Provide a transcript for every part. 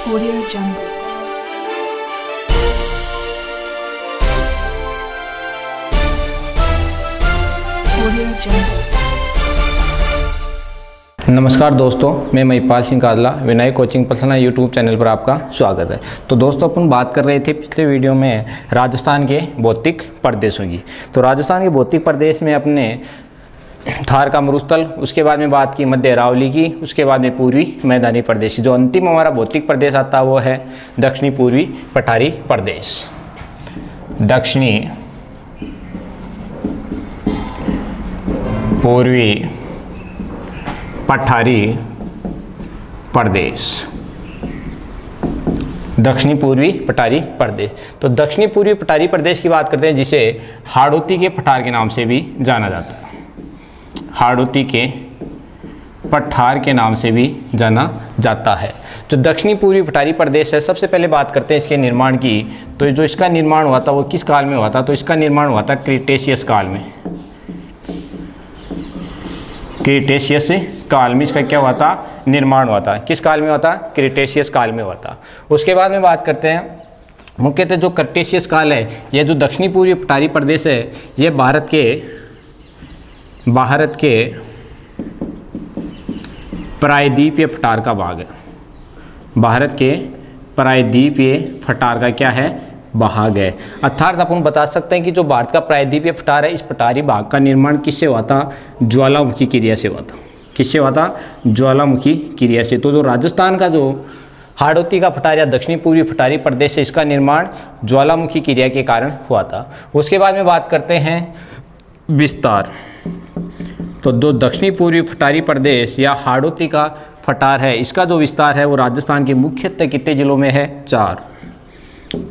Audio Jungle. Audio Jungle. नमस्कार दोस्तों, मैं महिपाल सिंह काजला विनय कोचिंग पर्सनल यूट्यूब चैनल पर आपका स्वागत है। तो दोस्तों, अपन बात कर रहे थे पिछले वीडियो में राजस्थान के भौतिक प्रदेशों की। तो राजस्थान के भौतिक प्रदेश में अपने थार का मरुस्थल, उसके बाद में बात की मध्य अरावली की, उसके बाद में पूर्वी मैदानी प्रदेश। जो अंतिम हमारा भौतिक प्रदेश आता है वो है दक्षिणी पूर्वी पठारी प्रदेश। दक्षिणी पूर्वी पठारी प्रदेश। दक्षिणी पूर्वी पठारी प्रदेश। तो दक्षिणी पूर्वी पठारी प्रदेश की बात करते हैं, जिसे हाड़ौती के पठार के नाम से भी जाना जाता है। हाड़ौती के पठार के नाम से भी जाना जाता है। जो दक्षिणी पूर्वी पठारी प्रदेश है, सबसे पहले बात करते हैं इसके निर्माण की। तो जो इसका निर्माण हुआ था वो किस काल में हुआ था? तो इसका निर्माण हुआ था क्रीटेशियस काल में। क्रीटेशियस काल में इसका क्या हुआ था? निर्माण हुआ था। किस काल में हुआ था? क्रीटेशियस काल में हुआ था। उसके बाद में बात करते हैं मुख्यतः जो क्रीटेशियस काल है, यह जो दक्षिणी पूर्वी पठारी प्रदेश है, यह भारत के प्रायद्वीपीय पठार का भाग है। भारत के प्रायद्वीपीय पठार का क्या है? भाग है। अर्थात अपन बता सकते हैं कि जो भारत का प्रायद्वीपीय पठार है, इस पठारी भाग का निर्माण किससे हुआ था? ज्वालामुखी क्रिया से हुआ था। किससे हुआ था? ज्वालामुखी क्रिया से। तो जो राजस्थान का जो हाड़ौती का पठार या दक्षिणी पूर्वी पठारी प्रदेश है, इसका निर्माण ज्वालामुखी क्रिया के कारण हुआ था। उसके बाद में बात करते हैं विस्तार। तो जो दक्षिणी पूर्वी पठारी प्रदेश या हाड़ौती का पठार है, इसका जो विस्तार है वो राजस्थान के मुख्यतः कितने जिलों में है? 4।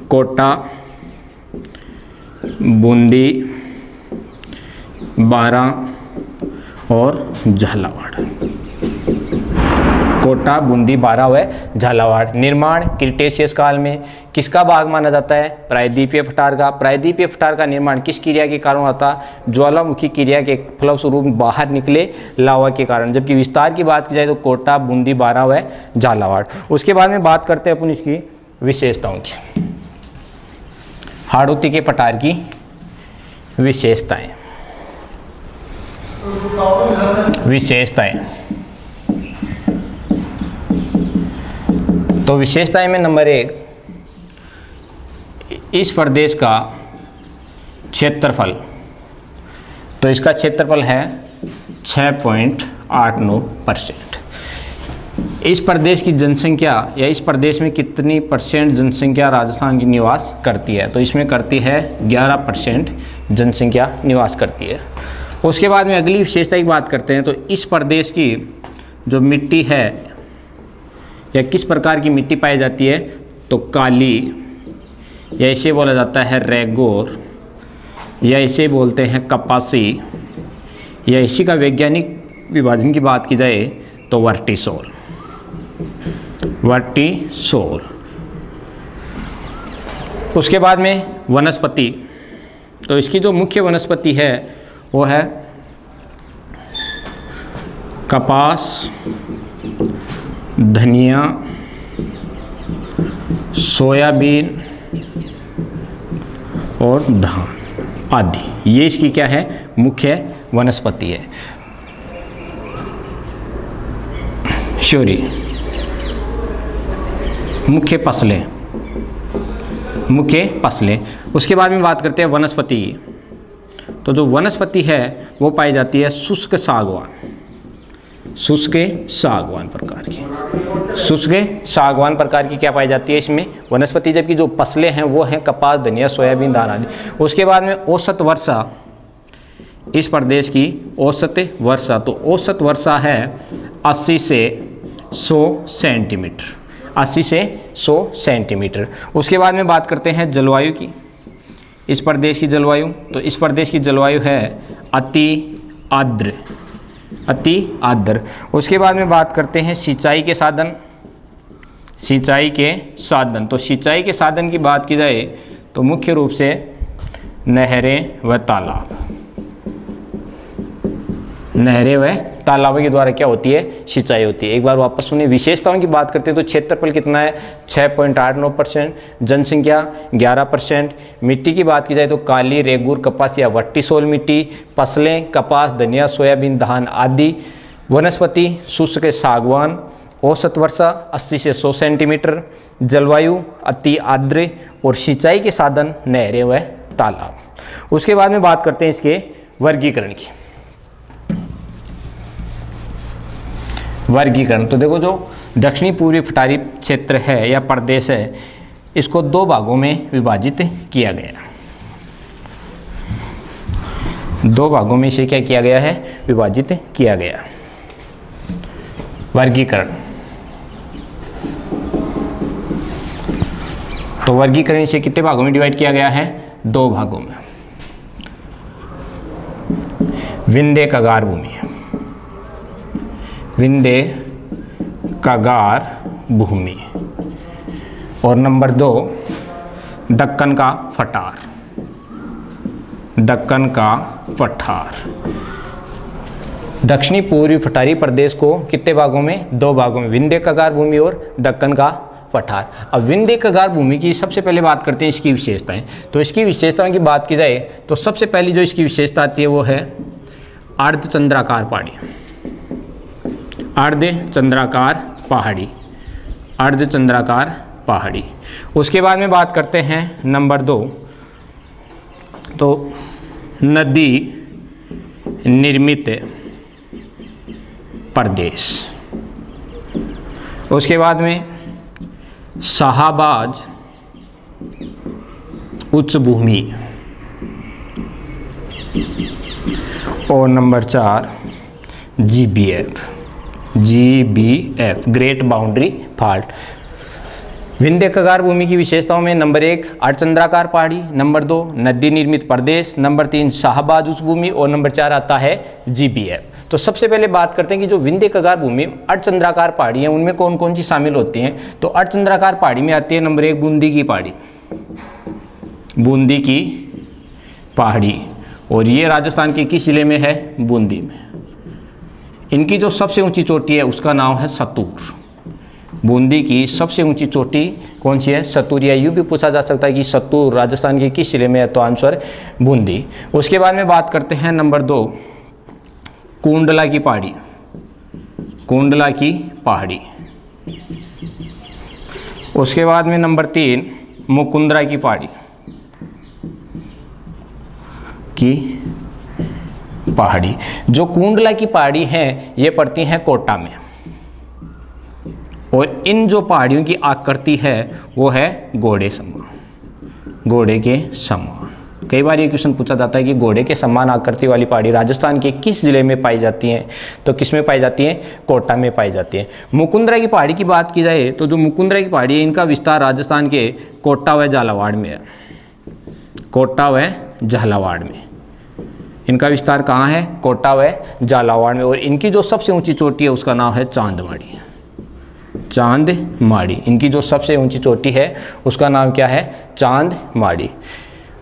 कोटा, बूंदी, बारां और झालावाड़। कोटा, बूंदी, बारां व झालावाड़। निर्माण क्रीटेशियस काल में। किसका भाग माना जाता है? प्रायद्वीपीय पठार का। प्रायद्वीपीय पठार का निर्माण किस क्रिया के कारण होता? ज्वालामुखी क्रिया के फलस्वरूप बाहर निकले लावा के कारण। जबकि विस्तार की बात की जाए तो कोटा, बूंदी, बारां व झालावाड़। उसके बाद में बात करते हैं अपन इसकी विशेषताओं की। हाड़ौती के पठार की विशेषताएं। तो विशेषताएं में नंबर 1, इस प्रदेश का क्षेत्रफल। तो इसका क्षेत्रफल है 6.89%। इस प्रदेश की जनसंख्या या इस प्रदेश में कितनी % जनसंख्या राजस्थान की निवास करती है? तो इसमें करती है 11% जनसंख्या निवास करती है। उसके बाद में अगली विशेषता की बात करते हैं। तो इस प्रदेश की जो मिट्टी है या किस प्रकार की मिट्टी पाई जाती है? तो काली, या इसे बोला जाता है रेगोर, या इसे बोलते हैं कपासी, या इसी का वैज्ञानिक विभाजन की बात की जाए तो वर्टिसोल। वर्टिसोल। उसके बाद में वनस्पति। तो इसकी जो मुख्य वनस्पति है वो है कपास, धनिया, सोयाबीन और धान आदि। ये इसकी क्या है? मुख्य वनस्पति है। सॉरी, मुख्य फसलें। उसके बाद में बात करते हैं वनस्पति की। तो जो वनस्पति है वो पाई जाती है शुष्क सागवान प्रकार की। शुष्क सागवान प्रकार की क्या पाई जाती है इसमें? वनस्पति। जबकि जो फसलें हैं वो हैं कपास, धनिया, सोयाबीन, धान आदि। उसके बाद में औसत वर्षा। इस प्रदेश की औसत वर्षा, तो औसत वर्षा है 80 से 100 सेंटीमीटर। 80 से 100 सेंटीमीटर। उसके बाद में बात करते हैं जलवायु की। इस प्रदेश की जलवायु। तो इस प्रदेश की जलवायु है अति आर्द्र। उसके बाद में बात करते हैं सिंचाई के साधन। तो सिंचाई के साधन की बात की जाए तो मुख्य रूप से नहरें व तालाब। नहरें व तालाबों के द्वारा क्या होती है, सिंचाई होती है। एक बार वापस सुनिए, विशेषताओं की बात करते हैं तो क्षेत्रफल कितना है 6.89%, जनसंख्या 11%, मिट्टी की बात की जाए तो काली, रेगूर, कपास या वट्टी सोल मिट्टी, फसलें कपास, धनिया, सोयाबीन, धान आदि, वनस्पति शुष्क सागवान, औसत वर्षा 80 से 100 सेंटीमीटर, जलवायु अति आर्द्र और सिंचाई के साधन नहरें व तालाब। उसके बाद में बात करते हैं इसके वर्गीकरण की। वर्गीकरण तो देखो, जो दक्षिणी पूर्वी पठारी क्षेत्र है या प्रदेश है, इसको दो भागों में विभाजित किया गया। दो भागों में इसे क्या किया गया है, विभाजित किया गया। वर्गीकरण, तो वर्गीकरण इसे कितने भागों में डिवाइड किया गया है, दो भागों में। विंध्य कगार भूमि, विंध्य कगार भूमि, और नंबर 2 दक्कन का पठार, दक्कन का पठार। दक्षिणी पूर्वी पठारी प्रदेश को कितने भागों में, दो भागों में, विंध्य कगार भूमि और दक्कन का पठार। अब विंध्य कगार भूमि की सबसे पहले बात करते हैं इसकी विशेषताएं। तो इसकी विशेषताओं की बात की जाए तो सबसे पहली जो इसकी विशेषता आती है वो है अर्धचंद्राकार पहाड़ी, अर्धचंद्राकार पहाड़ी, अर्धचंद्राकार पहाड़ी। उसके बाद में बात करते हैं नंबर 2, तो नदी निर्मित प्रदेश। उसके बाद में शाहबाज उच्च भूमि, और number 4 GBF, GBF great boundary fault. Vindhya कगार भूमि की विशेषताओं में नंबर 1 अर्धचंद्राकार पहाड़ी, नंबर 2 नदी निर्मित प्रदेश, नंबर 3 शाहबाज उच्च भूमि, और नंबर 4 आता है GBF। तो सबसे पहले बात करते हैं कि जो विंध्य कगार भूमि अर्धचंद्राकार पहाड़ी है उनमें कौन कौन सी शामिल होती हैं। तो अर्धचंद्राकार पहाड़ी में आती है नंबर 1 बूंदी की पहाड़ी, बूंदी की पहाड़ी, और ये राजस्थान के किस जिले में है, बूंदी में। इनकी जो सबसे ऊंची चोटी है उसका नाम है सतूर। बूंदी की सबसे ऊंची चोटी कौन सी है, सतूर। या यूँ भी पूछा जा सकता है कि सतूर राजस्थान के किस जिले में है, तो आंसर बूंदी। उसके बाद में बात करते हैं नंबर 2 कुंडला की पहाड़ी, कुंडला की पहाड़ी। उसके बाद में नंबर 3 मुकुंदरा की पहाड़ी, की पहाड़ी। जो कुंडला की पहाड़ी हैं ये पड़ती हैं कोटा में, और इन जो पहाड़ियों की आकृति है वो है घोड़े समान, घोड़े के समान। कई बार ये क्वेश्चन पूछा जाता है कि घोड़े के समान आकृति वाली पहाड़ी राजस्थान के किस जिले में पाई जाती हैं, तो किस में पाई जाती हैं, कोटा में पाई जाती है। मुकुंदरा की पहाड़ी की बात की जाए तो जो मुकुंदरा की पहाड़ी है इनका विस्तार राजस्थान के कोटा व झालावाड़ में है, कोटा व झालावाड़ में। इनका विस्तार कहाँ है, कोटा व झालावाड़ में। और इनकी जो सबसे ऊंची चोटी है उसका नाम है चांदमाड़ी, चांदमाड़ी। इनकी जो सबसे ऊंची चोटी है उसका नाम क्या है, चांदमाड़ी।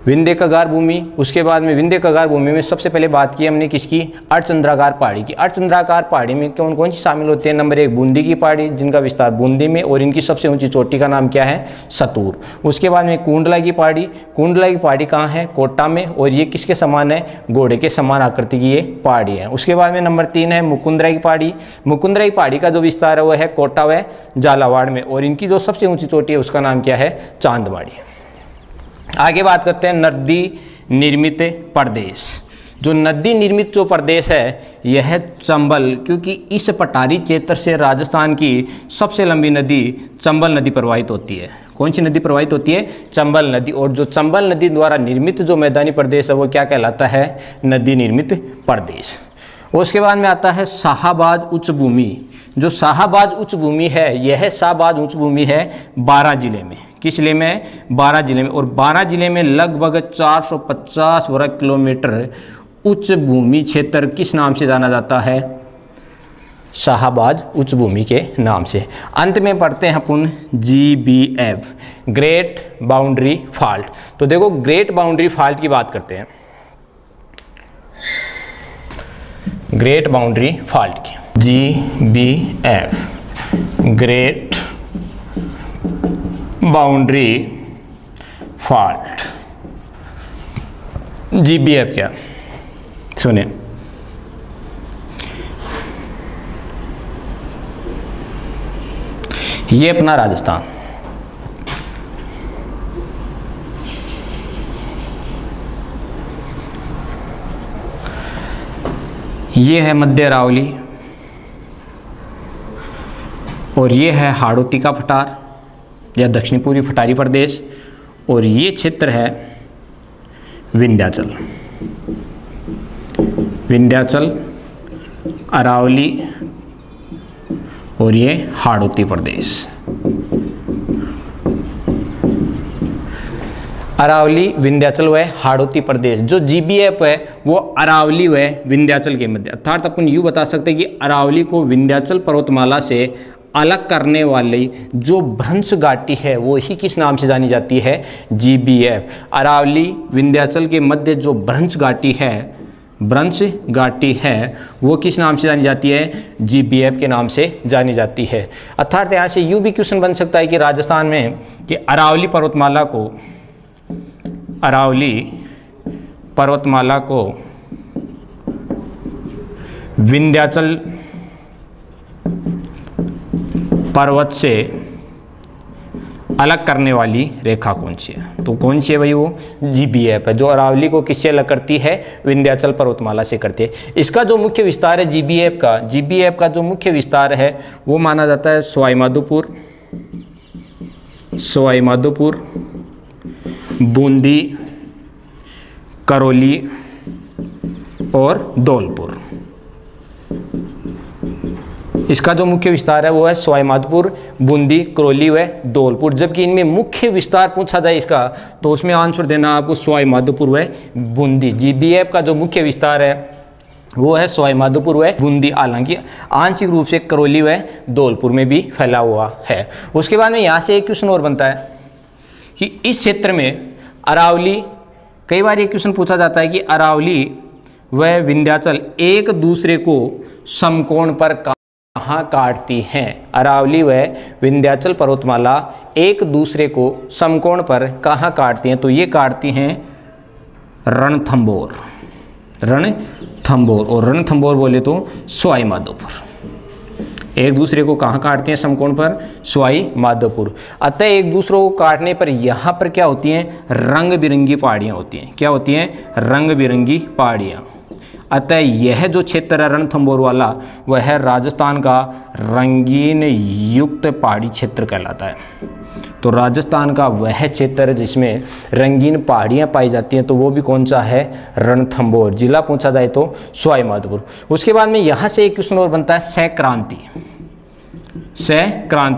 विंध्य कगार भूमि, उसके बाद में विंध्य कगार भूमि में सबसे पहले बात की हमने किसकी, अर्धचंद्राकार पहाड़ी की। अर्धचंद्राकार पहाड़ी में कौन कौन सी शामिल होती है, नंबर 1 बूंदी की पहाड़ी जिनका विस्तार बूंदी में, और इनकी सबसे ऊंची चोटी का नाम क्या है, सतूर। उसके बाद में कुंडला की पहाड़ी, कुंडला की पहाड़ी कहाँ है, कोटा में, और ये किसके समान है, घोड़े के समान आकृति की ये पहाड़ी है। उसके बाद में नंबर 3 है मुकुंदरा की पहाड़ी। मुकुंदरा की पहाड़ी का जो विस्तार है वो है कोटा व झालावाड़ में, और इनकी जो सबसे ऊंची चोटी है उसका नाम क्या है, चांदमाड़ी। आगे बात करते हैं नदी निर्मित प्रदेश। जो नदी निर्मित जो प्रदेश है यह है चंबल, क्योंकि इस पठारी क्षेत्र से राजस्थान की सबसे लंबी नदी चंबल नदी प्रवाहित होती है। कौन सी नदी प्रवाहित होती है, चंबल नदी। और जो चंबल नदी द्वारा निर्मित जो मैदानी प्रदेश है वो क्या कहलाता है, नदी निर्मित प्रदेश। उसके बाद में आता है शाहबाज उच्च भूमि। जो शाहबाज उच्च भूमि है यह शाहबाज उच्च भूमि है 12 जिले में। किस जिले में, 12 जिले में। और 12 जिले में लगभग 450 वर्ग किलोमीटर उच्च भूमि क्षेत्र किस नाम से जाना जाता है, शाहबाज उच्च भूमि के नाम से। अंत में पढ़ते हैं अपन GBF ग्रेट बाउंड्री फॉल्ट। तो देखो ग्रेट बाउंड्री फॉल्ट की बात करते हैं। ग्रेट बाउंड्री फॉल्ट की, GBF great boundary fault. GBF क्या, सुने, ये अपना राजस्थान, ये है मध्य अरावली, और ये है हाड़ौती का पठार या दक्षिणी पूर्वी पठारी प्रदेश, और ये क्षेत्र है विंध्याचल, विंध्याचल, अरावली, और ये हाड़ौती प्रदेश। अरावली, विंध्याचल व हाड़ौती प्रदेश। जो GBF है वो अरावली व विंध्याचल के मध्य, अर्थात अपन यूँ बता सकते हैं कि अरावली को विंध्याचल पर्वतमाला से अलग करने वाली जो भ्रंश घाटी है वो ही किस नाम से जानी जाती है, GBF। अरावली विंध्याचल के मध्य जो भ्रंश घाटी है, भ्रंश घाटी है, वो किस नाम से जानी जाती है, GBF के नाम से जानी जाती है। अर्थात यहाँ से यूँ भी क्वेश्चन बन सकता है कि राजस्थान में कि अरावली पर्वतमाला को, अरावली पर्वतमाला को विंध्याचल पर्वत से अलग करने वाली रेखा कौन सी है, तो कौन सी है भाई, वो GBF है, जो अरावली को किससे अलग करती है, विंध्याचल पर्वतमाला से करती है। इसका जो मुख्य विस्तार है GBF का जो मुख्य विस्तार है वो माना जाता है सवाई माधोपुर, बूंदी, करौली और धौलपुर। इसका जो मुख्य विस्तार है वो है सवाई माधोपुर, बूंदी, करौली व धौलपुर। जबकि इनमें मुख्य विस्तार पूछा जाए इसका तो उसमें आंसर देना आपको सवाई माधोपुर व बूंदी। GBF का जो मुख्य विस्तार है वो है सवाई माधोपुर व बूंदी, हालांकि आंशिक रूप से करौली व धौलपुर में भी फैला हुआ है। उसके बाद में यहाँ से एक क्वेश्चन और बनता है कि इस क्षेत्र में अरावली, कई बार ये क्वेश्चन पूछा जाता है कि अरावली व विंध्याचल एक दूसरे को समकोण पर कहाँ काटती हैं। अरावली व विंध्याचल पर्वतमाला एक दूसरे को समकोण पर कहाँ काटती हैं, तो ये काटती हैं रणथंभौर, और रणथंभौर बोले तो सवाई माधोपुर। एक दूसरे को कहाँ काटते हैं समकोण पर, सवाई माधोपुर। अतः एक दूसरे को काटने पर यहाँ पर क्या होती हैं, रंग बिरंगी पहाड़ियाँ होती हैं। क्या होती हैं, रंग बिरंगी पहाड़ियाँ। अतः यह जो क्षेत्र है रणथंभौर वाला, वह है राजस्थान का रंगीन युक्त पहाड़ी क्षेत्र कहलाता है। तो राजस्थान का वह क्षेत्र है जिसमें रंगीन पहाड़ियाँ पाई जाती हैं, तो वो भी कौन सा है, रणथंभौर। जिला पूछा जाए तो सवाई माधोपुर। उसके बाद में यहाँ से एक क्वेश्चन और बनता है सहक्रांति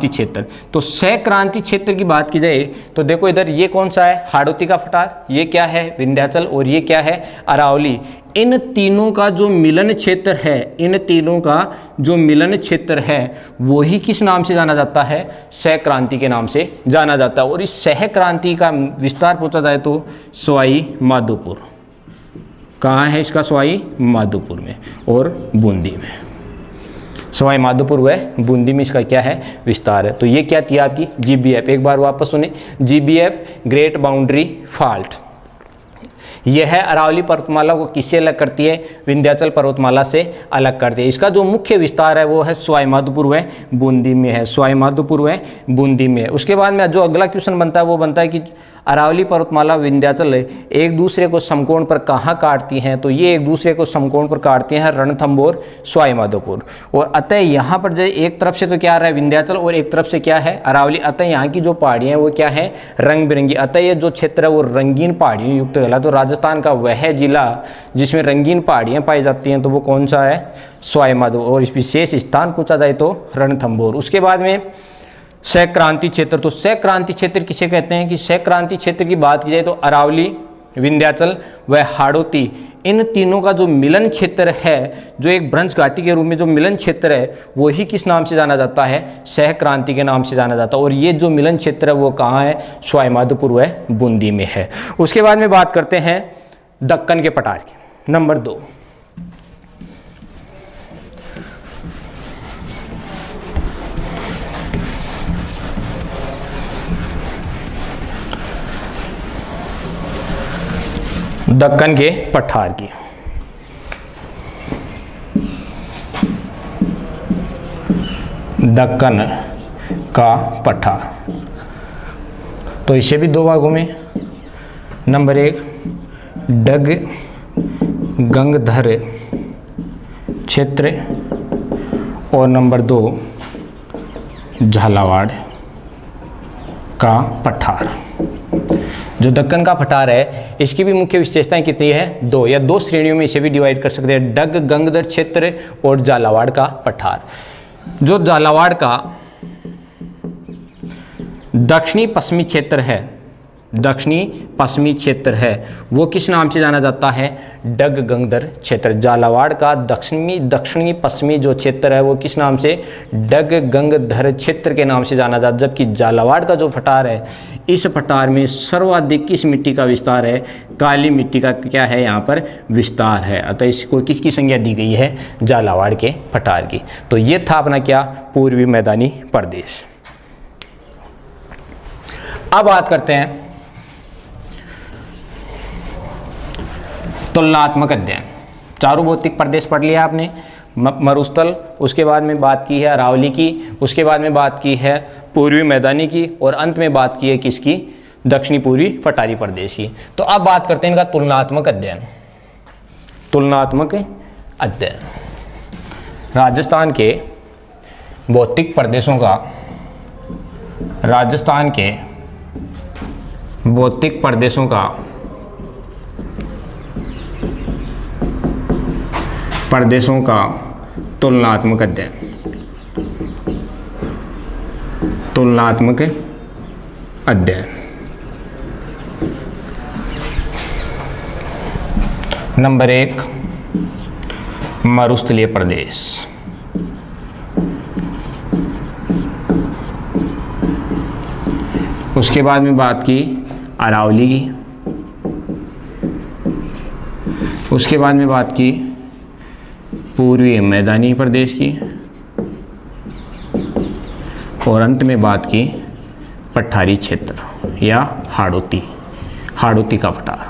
क्षेत्र। तो सहक्रांति क्षेत्र की बात की जाए तो देखो इधर ये कौन सा है, हाड़ौती का पठार, ये क्या है, विंध्याचल, और ये क्या है, अरावली। इन तीनों का जो मिलन क्षेत्र है, इन तीनों का जो मिलन क्षेत्र है वो ही किस नाम से जाना जाता है, सहक्रांति के नाम से जाना जाता है। और इस सहक्रांति का विस्तार पूछा जाए तो सवाई माधोपुर, कहाँ है इसका, सवाई माधोपुर में और बूंदी में। सवाई माधोपुर व बूंदी में इसका क्या है, विस्तार है। तो ये क्या थी आपकी GBF, एक बार वापस सुने, GBF ग्रेट बाउंड्री फॉल्ट। यह है अरावली पर्वतमाला को किससे अलग करती है, विंध्याचल पर्वतमाला से अलग करती है। इसका जो मुख्य विस्तार है वो है सवाई माधोपुर व बूंदी में है, सवाई माधोपुर व बूंदी में है। उसके बाद में जो अगला क्वेश्चन बनता है वो बनता है कि अरावली पर्वतमाला विंध्याचल एक दूसरे को समकोण पर कहाँ काटती हैं, तो ये एक दूसरे को समकोण पर काटती हैं रणथंभौर, सवाई माधोपुर। और अतः यहाँ पर जो एक तरफ से तो क्या आ रहा है विंध्याचल और एक तरफ से क्या है अरावली। अतः यहाँ की जो पहाड़ियाँ हैं वो क्या है, रंग बिरंगी। अतः ये जो क्षेत्र है वो रंगीन पहाड़ियों युक्त कहला। तो राजस्थान का वह जिला जिसमें रंगीन पहाड़ियाँ पाई जाती हैं तो वो कौन सा है, सवाई माधोपुर। और इस विशेष स्थान पूछा जाए तो रणथंभौर। उसके बाद में सहक्रांति क्षेत्र। तो सहक्रांति क्षेत्र किसे कहते हैं कि सहक्रांति क्षेत्र की बात की जाए तो अरावली, विंध्याचल व हाड़ौती, इन तीनों का जो मिलन क्षेत्र है, जो एक भ्रंश घाटी के रूप में जो मिलन क्षेत्र है वो ही किस नाम से जाना जाता है, सहक्रांति के नाम से जाना जाता है। और ये जो मिलन क्षेत्र है वो कहाँ है, सवाई माधोपुर व बूंदी में है। उसके बाद में बात करते हैं दक्कन के पठार की। नंबर 2, दक्कन के पठार की। दक्कन का पठार, तो इसे भी दो भागों में, नंबर 1 डग गंगधर क्षेत्र और नंबर 2 झालावाड़ का पठार। जो दक्कन का पठार है इसकी भी मुख्य विशेषताएं कितनी है? 2 या 2 श्रेणियों में इसे भी डिवाइड कर सकते हैं, डग गंगधर क्षेत्र और झालावाड़ का पठार। जो झालावाड़ का दक्षिणी पश्चिमी क्षेत्र है, दक्षिणी पश्चिमी क्षेत्र है, वो किस नाम से जाना जाता है? डग गंगधर क्षेत्र। झालावाड़ का दक्षिणी पश्चिमी जो क्षेत्र है वो किस नाम से? डग गंगधर क्षेत्र के नाम से जाना जाता है। जबकि झालावाड़ का जो पठार है, इस पठार में सर्वाधिक किस मिट्टी का विस्तार है? काली मिट्टी का क्या है यहाँ पर विस्तार है। अतः इसको किसकी संज्ञा दी गई है? झालावाड़ के पठार की। तो ये था अपना क्या? पूर्वी मैदानी प्रदेश। अब बात करते हैं तुलनात्मक अध्ययन। चारों भौतिक प्रदेश पढ़ लिया आपने, मरुस्थल, उसके बाद में बात की है अरावली की, उसके बाद में बात की है पूर्वी मैदानी की और अंत में बात की है किसकी? दक्षिणी पूर्वी पठारी प्रदेश की। तो अब बात करते हैं इनका तुलनात्मक अध्ययन। तुलनात्मक अध्ययन राजस्थान के भौतिक प्रदेशों का, राजस्थान के भौतिक प्रदेशों का तुलनात्मक अध्ययन। तुलनात्मक अध्ययन। नंबर 1 मरुस्थलीय प्रदेश। उसके बाद में बात की अरावली की, उसके बाद में बात की पूर्वी मैदानी प्रदेश की और अंत में बात की पठारी क्षेत्र या हाड़ौती, हाड़ौती का पठार,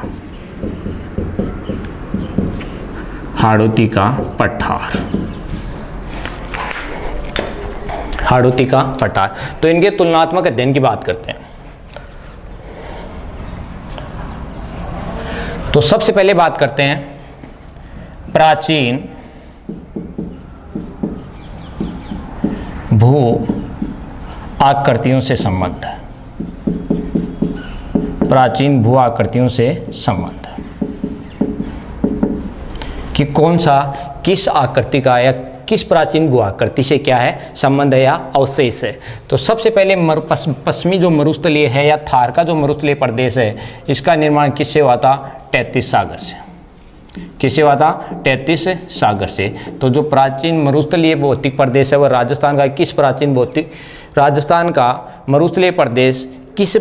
हाड़ौती का पठार, हाड़ौती का पठार। तो इनके तुलनात्मक अध्ययन की बात करते हैं। तो सबसे पहले बात करते हैं प्राचीन भू आकृतियों से संबंध। प्राचीन भू आकृतियों से संबंध कि कौन सा, किस आकृति का या किस प्राचीन भू आकृति से क्या है संबंध है या अवशेष है। तो सबसे पहले पश्चिमी जो मरुस्थलीय है या थार का जो मरुस्थलीय प्रदेश है, इसका निर्माण किससे हुआ था? 33 सागर से। किससे हुआ था? 33 सागर से। तो जो प्राचीन मरुस्थलीय भौतिक प्रदेश है वह राजस्थान का किस प्राचीन भौतिक, राजस्थान का मरुस्थलीय प्रदेश किस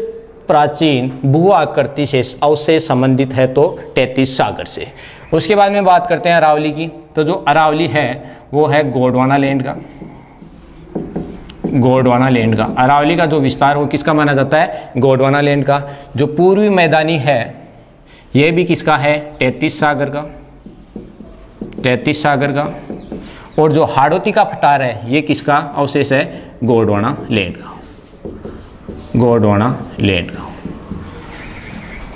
प्राचीन भू आकृति से अवशेष संबंधित है? तो 33 सागर से। उसके बाद में बात करते हैं अरावली की। तो जो अरावली है वो है गोंडवाना लैंड का, गोंडवाना लैंड का। अरावली का जो विस्तार वो किसका माना जाता है? गोंडवाना लैंड का। जो पूर्वी मैदानी है ये भी किसका है? 33 सागर का, 33 सागर का। और जो हाड़ौती का पठार है ये किसका अवशेष है? गोंडवाना लैंड का, गोंडवाना लैंड का।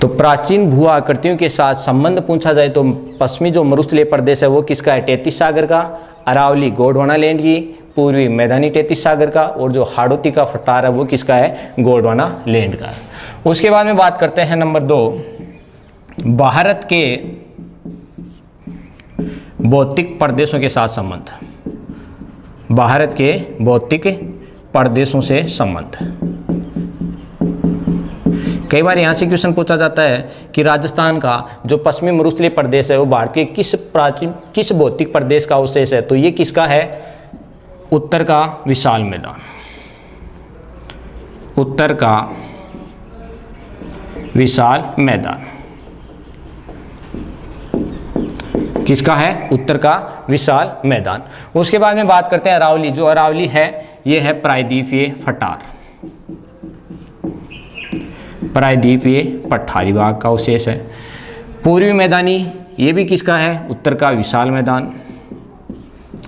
तो प्राचीन भू आकृतियों के साथ संबंध पूछा जाए तो पश्चिमी जो मरुस्थलीय प्रदेश है वो किसका है? 33 सागर का। अरावली गोंडवाना लैंड की, पूर्वी मैदानी 33 सागर का, और जो हाड़ौती का पठार है वो किसका है? गोंडवाना लैंड का। उसके बाद में बात करते हैं नंबर 2 भारत के भौतिक प्रदेशों के साथ संबंध। भारत के भौतिक प्रदेशों से संबंध। कई बार यहाँ से क्वेश्चन पूछा जाता है कि राजस्थान का जो पश्चिमी मरुस्थलीय प्रदेश है वो भारत के किस भौतिक प्रदेश का अवशेष है? तो ये किसका है? उत्तर का विशाल मैदान, उत्तर का विशाल मैदान किसका है? उत्तर का विशाल मैदान। उसके बाद में बात करते हैं अरावली। जो अरावली है ये है प्रायद्वीपीय पठार, प्रायद्वीपीय पठारी भाग का अवशेष है। पूर्वी मैदानी ये भी किसका है? उत्तर का विशाल मैदान,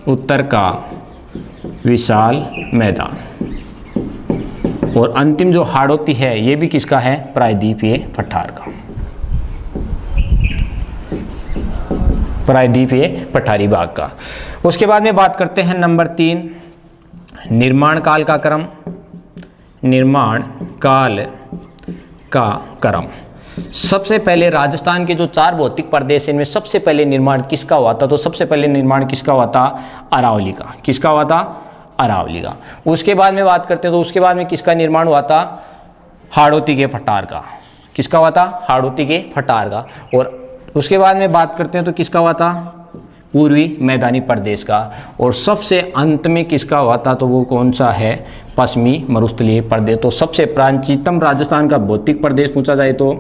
उत्तर का विशाल मैदान। और अंतिम जो हाड़ौती है ये भी किसका है? प्रायद्वीपीय पठार का, प्रायद्वीपीय पठारी भाग का। उसके बाद में बात करते हैं नंबर 3, निर्माण काल का क्रम। निर्माण काल का क्रम। सबसे पहले राजस्थान के जो 4 भौतिक प्रदेश इनमें सबसे पहले निर्माण किसका हुआ था? तो सबसे पहले निर्माण किसका हुआ था? अरावली का। किसका हुआ था? अरावली का। उसके बाद में बात करते हैं तो उसके बाद में किसका निर्माण हुआ था? हाड़ौती के पठार का। किसका हुआ था? हाड़ौती के पठार का। और उसके बाद में बात करते हैं तो किसका हुआ था? पूर्वी मैदानी प्रदेश का। और सबसे अंत में किसका हुआ था? तो वो कौन सा है? पश्चिमी मरुस्थलीय प्रदेश। तो सबसे प्राचीनतम राजस्थान का भौतिक प्रदेश पूछा जाए तो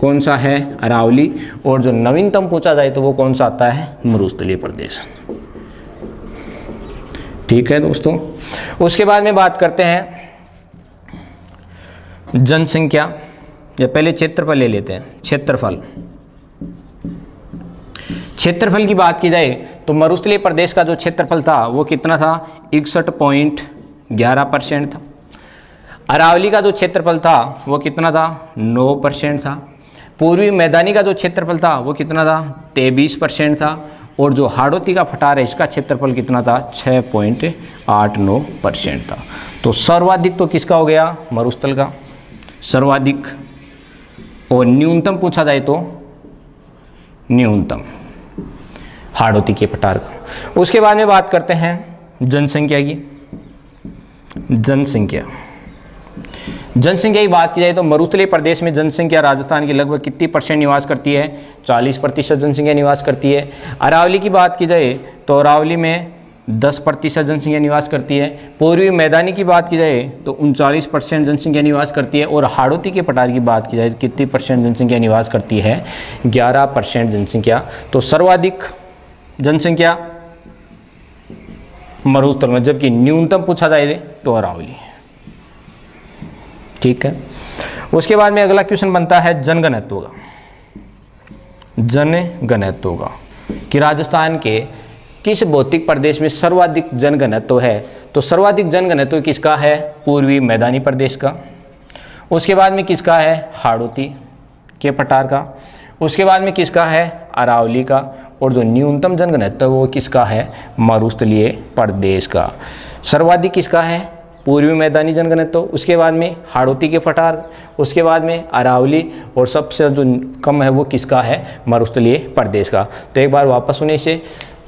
कौन सा है? अरावली। और जो नवीनतम पूछा जाए तो वो कौन सा आता है? मरुस्थलीय प्रदेश। ठीक है दोस्तों। उसके बाद में बात करते हैं जनसंख्या, या पहले क्षेत्रफल ले लेते हैं। क्षेत्रफल, क्षेत्रफल की बात की जाए तो मरुस्थलीय प्रदेश का जो क्षेत्रफल था वो कितना था? 61.11% था। अरावली का जो क्षेत्रफल था वो कितना था? 9% था। पूर्वी मैदानी का जो क्षेत्रफल था वो कितना था? 23% था। और जो हाड़ौती का पठार है इसका क्षेत्रफल कितना था? 6.89% था। तो सर्वाधिक तो किसका हो गया? मरुस्थल का सर्वाधिक। और न्यूनतम पूछा जाए तो न्यूनतम हाड़ौती के पठार का। उसके बाद में बात करते हैं जनसंख्या की। जनसंख्या, जनसंख्या की बात की जाए तो मरुस्थलीय प्रदेश में जनसंख्या राजस्थान की लगभग कितनी % निवास करती है? 40% जनसंख्या निवास करती है। अरावली की बात की जाए तो अरावली में 10% जनसंख्या निवास करती है। पूर्वी मैदानी की बात की जाए तो 39% जनसंख्या निवास करती है। और हाड़ौती के पठार की बात की जाए तो कितनी % जनसंख्या निवास करती है? 11% जनसंख्या। तो सर्वाधिक जनसंख्या मरुस्थल में, जबकि न्यूनतम पूछा जाए तो अरावली। ठीक है। उसके बाद में अगला क्वेश्चन बनता है जनघनत्व का। जनघनत्व का कि राजस्थान के किस भौतिक प्रदेश में सर्वाधिक जनघनत्व है? तो सर्वाधिक जनघनत्व किसका है? पूर्वी मैदानी प्रदेश का। उसके बाद में किसका है? हाड़ौती के पठार का। उसके बाद में किसका है? अरावली का। और जो न्यूनतम जनघनत्व वो किसका है? मरुस्थलीय प्रदेश का। सर्वाधिक किसका है? पूर्वी मैदानी जनघनत्व। उसके बाद में हाड़ौती के पठार। उसके बाद में अरावली। और सबसे जो कम है वो किसका है? मरुस्थलीय प्रदेश का। तो एक बार वापस सुने से,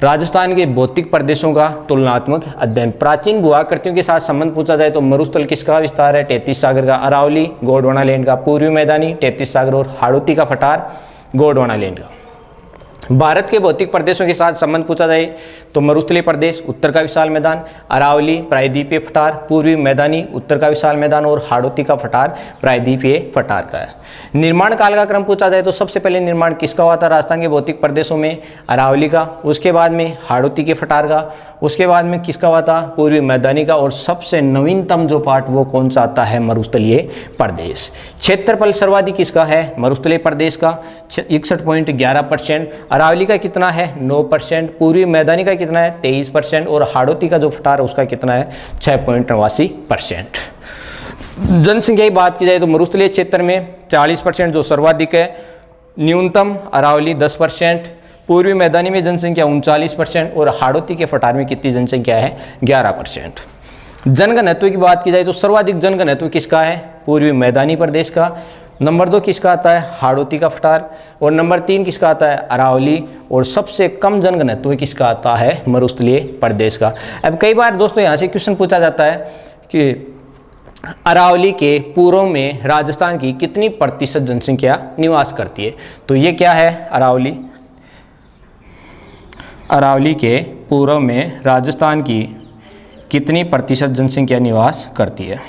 राजस्थान के भौतिक प्रदेशों का तुलनात्मक अध्ययन। प्राचीन भूआकृतियों के साथ संबंध पूछा जाए तो मरुस्थल किसका विस्तार है? 33 सागर का। अरावली गोंडवाना लैंड का। पूर्वी मैदानी 33 सागर। और हाड़ौती का पठार गोंडवाना लैंड का। भारत के भौतिक प्रदेशों के साथ संबंध पूछा जाए तो मरुस्थलीय प्रदेश, उत्तर का विशाल मैदान। अरावली प्रायद्वीपीय पठार। पूर्वी मैदानी, उत्तर का विशाल मैदान। और हाड़ौती का पठार प्रायद्वीपीय पठार का है। निर्माण काल का क्रम पूछा जाए तो सबसे पहले निर्माण किसका हुआ था राजस्थान के भौतिक प्रदेशों में? अरावली का। उसके बाद में हाड़ौती के पठार का। उसके बाद में किसका हुआ था? पूर्वी मैदानी का। और सबसे नवीनतम जो पार्ट वो कौन सा आता है? मरुस्थलीय प्रदेश। क्षेत्रफल सर्वाधिक किसका है? मरुस्थलीय प्रदेश का 61.11%। अरावली का कितना है? 9%। पूर्वी मैदानी का कितना है? 23%। और हाड़ौती का जो पठार है उसका कितना है? 6.89%। जनसंख्या की बात की जाए तो मरुस्थलीय क्षेत्र में 40% जो सर्वाधिक है। न्यूनतम अरावली 10%। पूर्वी मैदानी में जनसंख्या 39%। और हाड़ौती के पठार में कितनी जनसंख्या है? 11%। जनघनत्व की बात की जाए तो सर्वाधिक जनघनत्व किसका है? पूर्वी मैदानी प्रदेश का। नंबर 2 किसका आता है? हाड़ौती का पठार। और नंबर 3 किसका आता है? अरावली। और सबसे कम जनघनत्व किसका आता है? मरुस्थलीय प्रदेश का। अब कई बार दोस्तों यहाँ से क्वेश्चन पूछा जाता है कि अरावली के पूर्व में राजस्थान की कितनी % जनसंख्या निवास करती है? तो ये क्या है? अरावली। अरावली के पूर्व में राजस्थान की कितनी % जनसंख्या निवास करती है?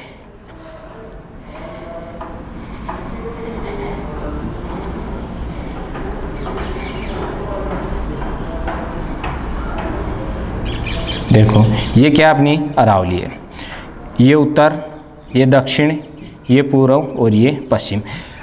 देखो ये क्या अपनी अरावली है। ये उत्तर, ये दक्षिण, ये पूर्व और ये पश्चिम।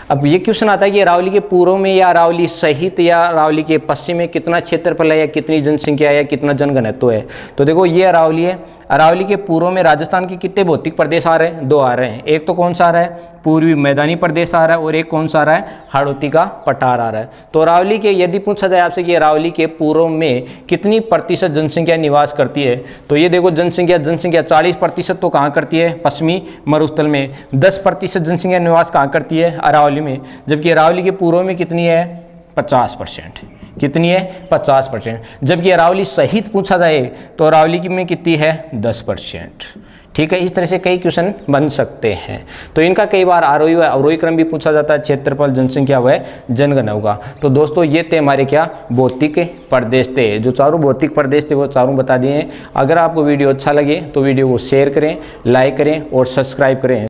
अब ये क्वेश्चन आता है कि अरावली के पूर्व में या अरावली सहित या अरावली के पश्चिम में कितना क्षेत्रफल है या कितनी जनसंख्या है या कितना जनघनत्व है। तो देखो ये अरावली है, अरावली के पूर्व में राजस्थान के कितने भौतिक प्रदेश आ रहे हैं, 2 आ रहे हैं। एक तो कौन सा आ रहा है, पूर्वी मैदानी प्रदेश आ रहा है, और एक कौन सा आ रहा है, हाड़ौती का पठार आ रहा है। तो अरावली के यदि पूछा जाए आपसे कि अरावली के पूर्व में कितनी प्रतिशत जनसंख्या निवास करती है, तो ये देखो जनसंख्या 40% तो कहाँ करती है, पश्चिमी मरुस्थल में। 10% जनसंख्या निवास कहाँ करती है, अरावली में। जबकि अरावली के पूर्व में कितनी है, 50%। कितनी है, 50%। जबकि अरावली सहित पूछा जाए तो अरावली की में कितनी है, 10%। ठीक है, इस तरह से कई क्वेश्चन बन सकते हैं। तो इनका कई बार आरोही व अवरोही क्रम भी पूछा जाता है, क्षेत्रफल, जनसंख्या व जनगणना। तो दोस्तों ये थे हमारे क्या भौतिक प्रदेश थे, जो चारों भौतिक प्रदेश थे वो चारों बता दिए हैं। अगर आपको वीडियो अच्छा लगे तो वीडियो को शेयर करें, लाइक करें और सब्सक्राइब करें।